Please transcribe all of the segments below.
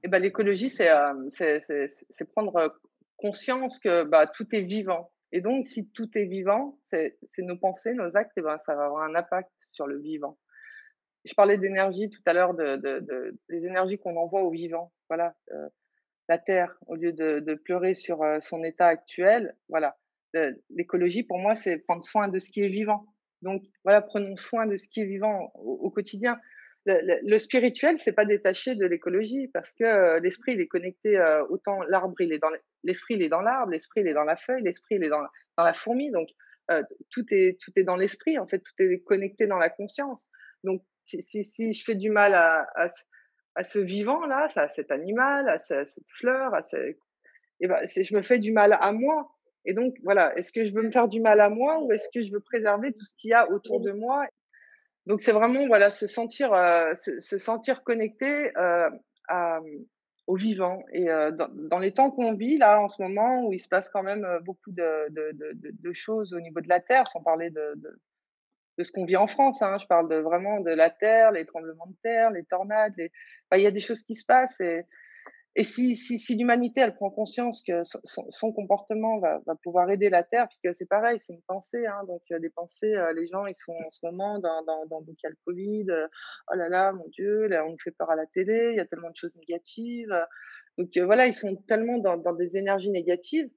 Et ben l'écologie, c'est prendre, conscience que, bah, tout est vivant et donc si tout est vivant, c'est nos pensées, nos actes et ben, ça va avoir un impact sur le vivant. Je parlais d'énergie tout à l'heure de des énergies qu'on envoie au vivant. Voilà, la terre, au lieu de pleurer sur, son état actuel, voilà. L'écologie pour moi, c'est prendre soin de ce qui est vivant. Donc voilà, prenons soin de ce qui est vivant au quotidien. Le spirituel, c'est pas détaché de l'écologie parce que, l'esprit, il est connecté, autant l'arbre, il est dans l'esprit, il est dans l'arbre, l'esprit, il est dans la feuille, l'esprit, il est dans la fourmi, donc tout est dans l'esprit, en fait, tout est connecté dans la conscience. Donc si je fais du mal à ce vivant-là, à cet animal, à cette fleur, et ben, je me fais du mal à moi. Et donc, voilà, est-ce que je veux me faire du mal à moi ou est-ce que je veux préserver tout ce qu'il y a autour de moi? Donc, c'est vraiment, voilà, se sentir connecté à, au vivant. Et dans les temps qu'on vit, là, en ce moment, où il se passe quand même beaucoup de choses au niveau de la Terre, sans parler de ce qu'on vit en France, hein. Je parle vraiment de la terre, les tremblements de terre, les tornades, il y a des choses qui se passent. Et si l'humanité, elle prend conscience que son comportement va pouvoir aider la terre, puisque c'est pareil, c'est une pensée, hein, donc des pensées, les gens, ils sont en ce moment donc il y a le covid, «Oh là là, mon Dieu, là, on nous fait peur à la télé, il y a tellement de choses négatives», donc voilà, ils sont tellement dans des énergies négatives.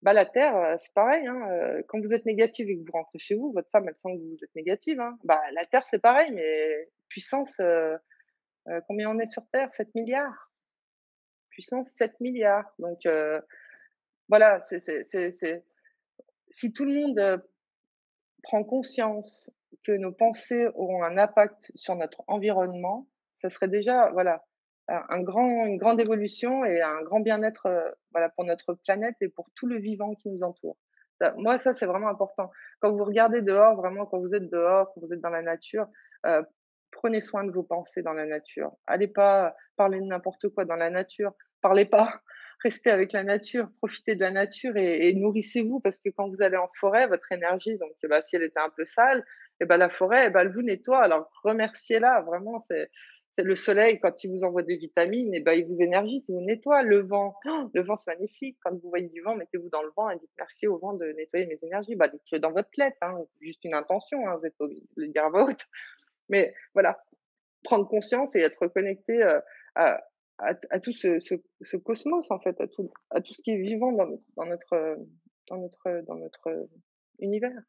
Bah, la terre, c'est pareil, hein, quand vous êtes négative et que vous rentrez chez vous, votre femme, elle sent que vous êtes négative, hein. Bah, la terre, c'est pareil, mais puissance, combien on est sur terre? 7 milliards. Puissance 7 milliards. Donc voilà, c'est si tout le monde, prend conscience que nos pensées auront un impact sur notre environnement, ça serait déjà, voilà, une grande évolution et un grand bien-être, voilà, pour notre planète et pour tout le vivant qui nous entoure. Moi, ça, c'est vraiment important. Quand vous regardez dehors, vraiment, quand vous êtes dehors, quand vous êtes dans la nature, heu, prenez soin de vos pensées dans la nature. Allez pas parler de n'importe quoi dans la nature. Parlez pas, restez avec la nature, profitez de la nature et nourrissez-vous parce que quand vous allez en forêt, votre énergie, donc bah, si elle était un peu sale, et bah, la forêt, eh bah, elle vous nettoie. Alors remerciez-la, vraiment, c'est le soleil quand il vous envoie des vitamines, et bah, il vous énergise, il vous nettoie. Le vent, oh, le vent, c'est magnifique. Quand vous voyez du vent, mettez-vous dans le vent et dites merci au vent de nettoyer mes énergies. Bah, dites-le dans votre lettre, hein, juste une intention, hein, vous n'êtes pas obligé de le dire à voix haute. Mais voilà, prendre conscience et être connecté, à tout ce cosmos, en fait, à tout ce qui est vivant dans notre univers.